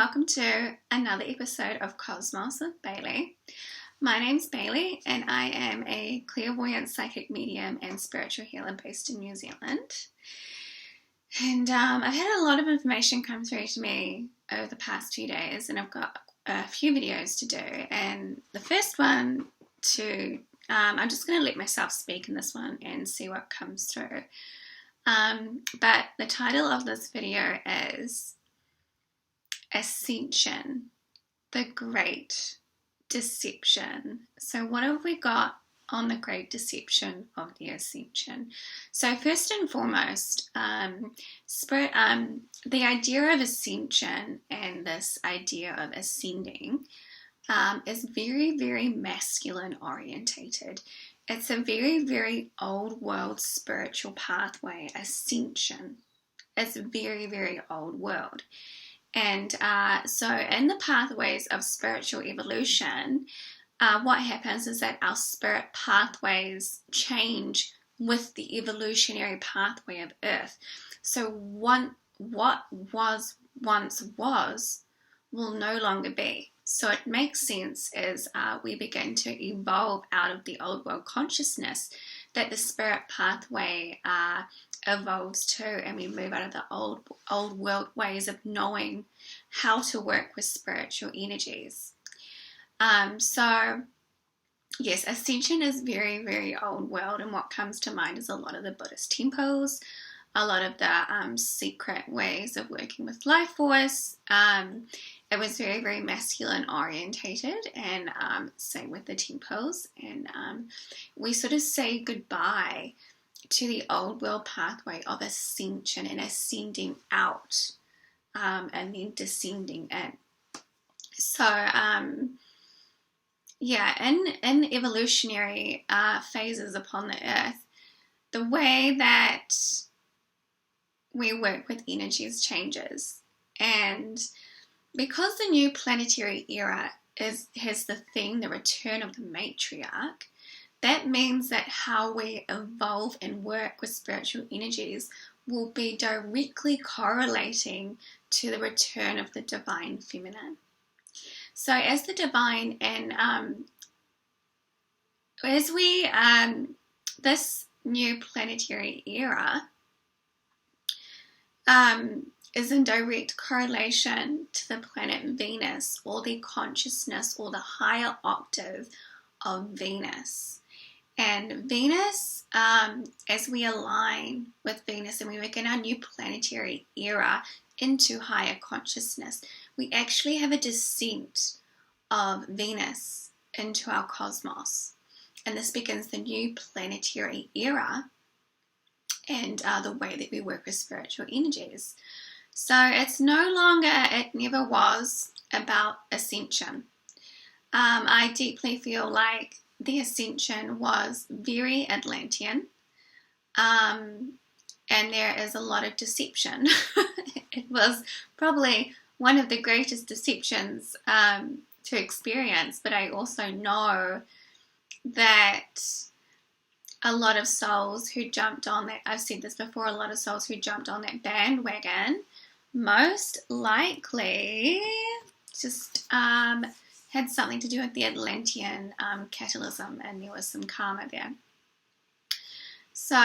welcome to another episode of Cosmos with Bailey. My name's Bailey and I am a clairvoyant psychic medium and spiritual healer based in New Zealand. And I've had a lot of information come through to me over the past few days, and I've got a few videos to do. And the first one I'm just going to let myself speak in this one and see what comes through. But the title of this video is Ascension, the Great Deception. So what have we got on the Great Deception of the Ascension? So first and foremost, the idea of ascension and this idea of ascending is very, very masculine orientated. It's a very, very old world spiritual pathway. Ascension is very, very old world. And so in the pathways of spiritual evolution, what happens is that our spirit pathways change with the evolutionary pathway of Earth. So what was once was will no longer be. So it makes sense as we begin to evolve out of the old world consciousness that the spirit pathway evolves too, and we move out of the old world ways of knowing how to work with spiritual energies. So yes, Ascension is very, very old world, and what comes to mind is a lot of the Buddhist temples, a lot of the secret ways of working with life force. It was very, very masculine orientated, and same with the temples. And we sort of say goodbye to the old world pathway of ascension and ascending out, and then descending in. So in evolutionary phases upon the earth, the way that we work with energies changes. And because the new planetary era has the theme, the Return of the Matriarch, that means that how we evolve and work with spiritual energies will be directly correlating to the return of the divine feminine. So as the divine and this new planetary era is in direct correlation to the planet Venus, or the consciousness or the higher octave of Venus. And Venus, as we align with Venus and we begin our new planetary era into higher consciousness, we actually have a descent of Venus into our cosmos. And this begins the new planetary era and the way that we work with spiritual energies. So it's no longer, it never was, about ascension. I deeply feel like the ascension was very Atlantean, and there is a lot of deception. It was probably one of the greatest deceptions to experience, but I also know that a lot of souls who jumped on that, I've said this before, a lot of souls who jumped on that bandwagon most likely just had something to do with the Atlantean catalysm, and there was some karma there. So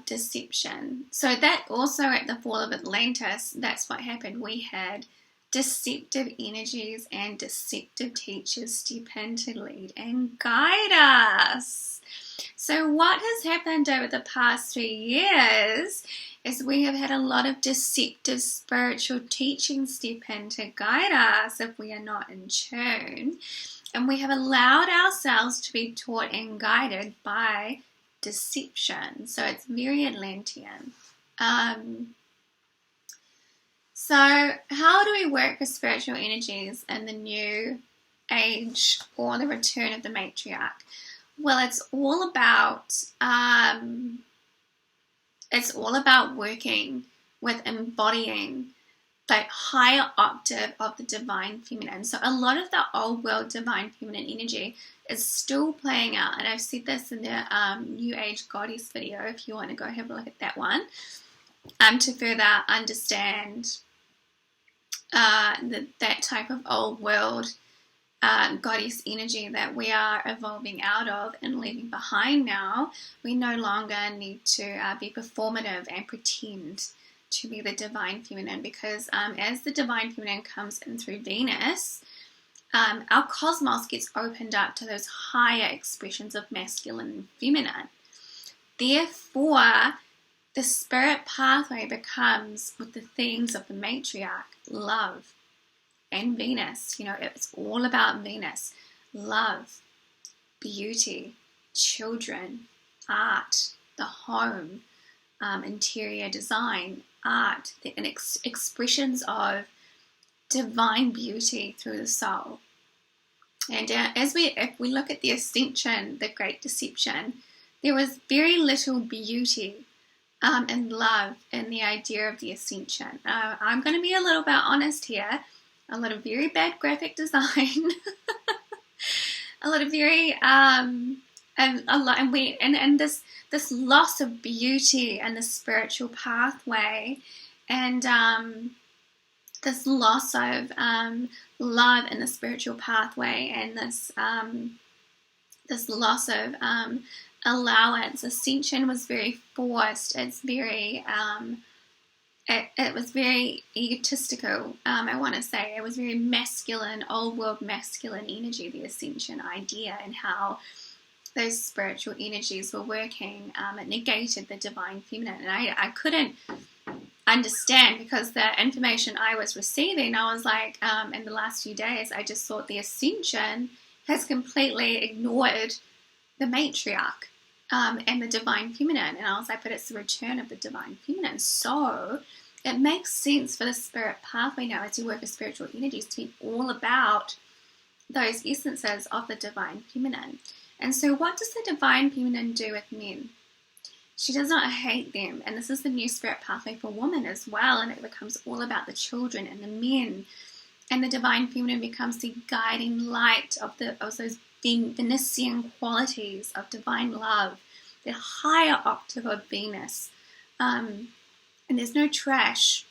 deception. So that also at the fall of Atlantis, that's what happened. We had deceptive energies and deceptive teachers step in to lead and guide us. So what has happened over the past 3 years is we have had a lot of deceptive spiritual teachings step in to guide us if we are not in tune. And we have allowed ourselves to be taught and guided by deception. So it's very Atlantean. So how do we work with spiritual energies in the new age or the return of the matriarch? Well, it's all about working with embodying the higher octave of the divine feminine. So a lot of the old world divine feminine energy is still playing out, and I've said this in the New Age Goddess video if you want to go have a look at that one, to further understand that type of old world goddess energy that we are evolving out of and leaving behind now. We no longer need to be performative and pretend to be the divine feminine, because as the divine feminine comes in through Venus, our cosmos gets opened up to those higher expressions of masculine and feminine. Therefore, the spirit pathway becomes, with the themes of the matriarch, love and Venus. It's all about Venus. Love, beauty, children, art, the home, interior design, art, and expressions of divine beauty through the soul. And if we look at the Ascension, the Great Deception, there was very little beauty and love in the idea of the Ascension. I'm going to be a little bit honest here. A lot of very bad graphic design, a lot of very and this loss of beauty and the spiritual pathway, and this loss of love in the spiritual pathway, and this loss of allowance. Ascension was very forced. It's very it was very egotistical, I want to say. It was very masculine, old world masculine energy, the Ascension idea, and how those spiritual energies were working. It negated the divine feminine. And I couldn't understand, because the information I was receiving, I was like, in the last few days, I just thought the Ascension has completely ignored the matriarch and the divine feminine. And I was like, but it's the return of the divine feminine. So it makes sense for the spirit pathway now, as you work with spiritual energies, to be all about those essences of the divine feminine. And so what does the divine feminine do with men? She does not hate them. And this is the new spirit pathway for women as well. And it becomes all about the children and the men. And the divine feminine becomes the guiding light of those Venusian qualities of divine love, the higher octave of Venus. And there's no trash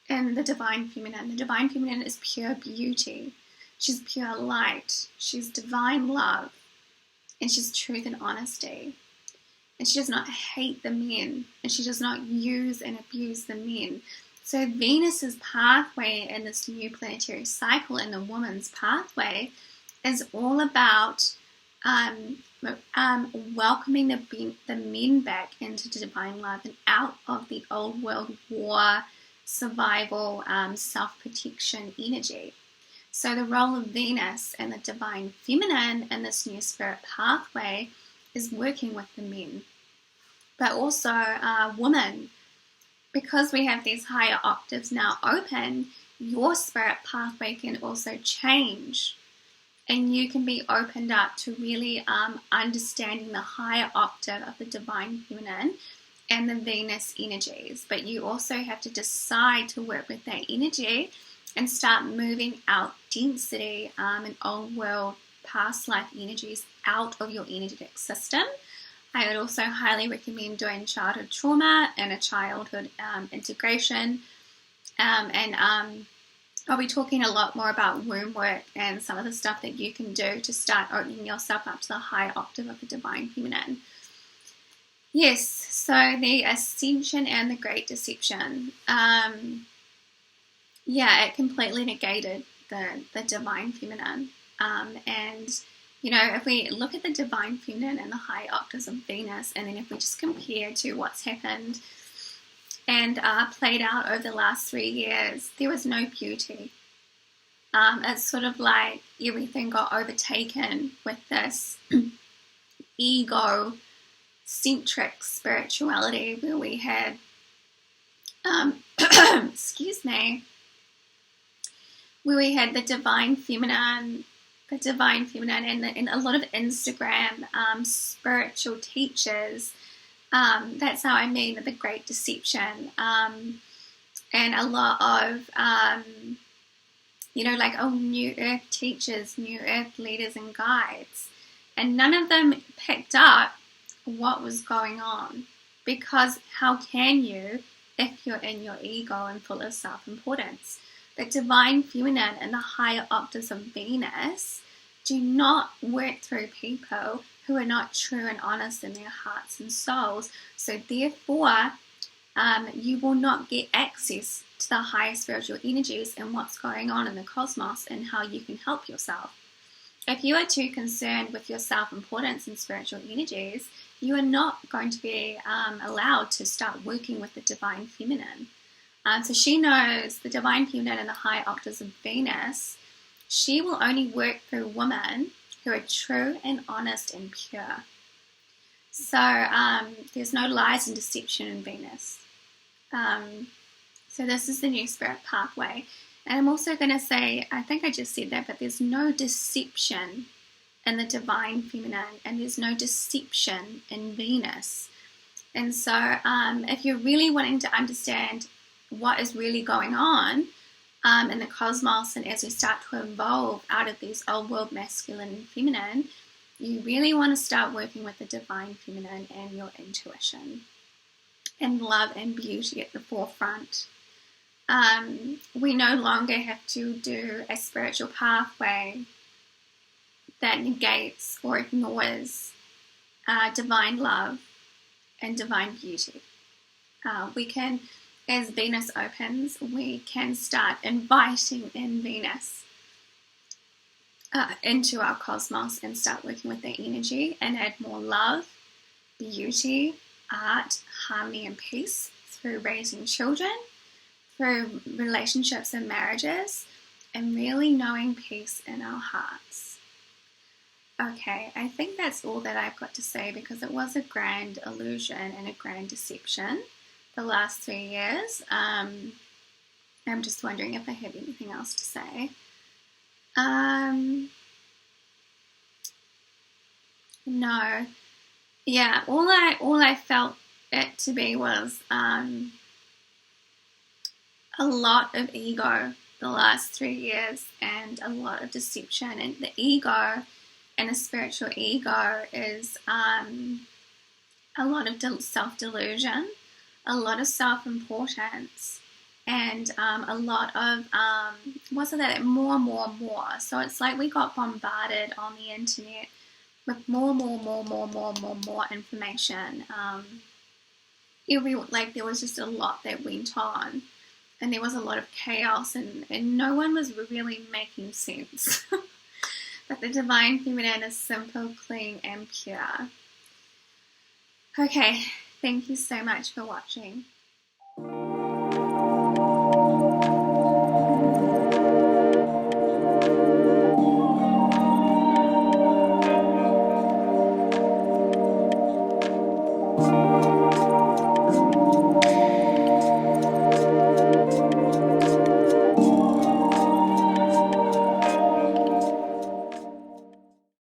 in the divine feminine. The divine feminine is pure beauty. She's pure light. She's divine love. And she's truth and honesty. And she does not hate the men. And she does not use and abuse the men. So Venus's pathway in this new planetary cycle, in the woman's pathway, is all about welcoming the men back into divine love and out of the old world war, survival, self-protection energy. So the role of Venus and the divine feminine in this new spirit pathway is working with the men. But also women, because we have these higher octaves now open, your spirit pathway can also change. And you can be opened up to really understanding the higher octave of the divine feminine and the Venus energies. But you also have to decide to work with that energy and start moving out density and old world past life energies out of your energetic system. I would also highly recommend doing childhood trauma and a childhood integration. And I'll be talking a lot more about womb work and some of the stuff that you can do to start opening yourself up to the higher octave of the divine feminine. Yes, so the Ascension and the Great Deception. It completely negated the divine feminine. And, if we look at the divine feminine and the high octaves of Venus, and then if we just compare to what's happened and played out over the last 3 years, there was no beauty. It's sort of like everything got overtaken with this egocentric spirituality, where we had, where we had the divine feminine and a lot of Instagram spiritual teachers. That's how I mean the Great Deception. And a lot of, New Earth teachers, New Earth leaders and guides. And none of them picked up what was going on. Because how can you if you're in your ego and full of self-importance? the divine feminine and the higher octaves of Venus do not work through people who are not true and honest in their hearts and souls. So therefore, you will not get access to the higher spiritual energies and what's going on in the cosmos and how you can help yourself. If you are too concerned with your self-importance and spiritual energies, you are not going to be allowed to start working with the divine feminine. So she knows the divine feminine and the higher octaves of Venus. She will only work through women who are true and honest and pure. So there's no lies and deception in Venus. So this is the new spirit pathway. And I'm also going to say, I think I just said that, but there's no deception in the divine feminine, and there's no deception in Venus. And so if you're really wanting to understand what is really going on in the cosmos, and as we start to evolve out of these old world masculine and feminine, you really want to start working with the divine feminine and your intuition and love and beauty at the forefront. We no longer have to do a spiritual pathway that negates or ignores divine love and divine beauty. We can, as Venus opens, we can start inviting in Venus into our cosmos and start working with their energy and add more love, beauty, art, harmony and peace through raising children, through relationships and marriages, and really knowing peace in our hearts. Okay, I think that's all that I've got to say, because it was a grand illusion and a grand deception the last 3 years. I'm just wondering if I have anything else to say. No. Yeah, all I felt it to be was a lot of ego the last 3 years and a lot of deception. And the ego and a spiritual ego is a lot of self-delusion, a lot of self-importance, and a lot of, more. So it's like we got bombarded on the internet with more information. There was just a lot that went on, and there was a lot of chaos, and no one was really making sense. But the divine feminine is simple, clean, and pure. Okay, thank you so much for watching.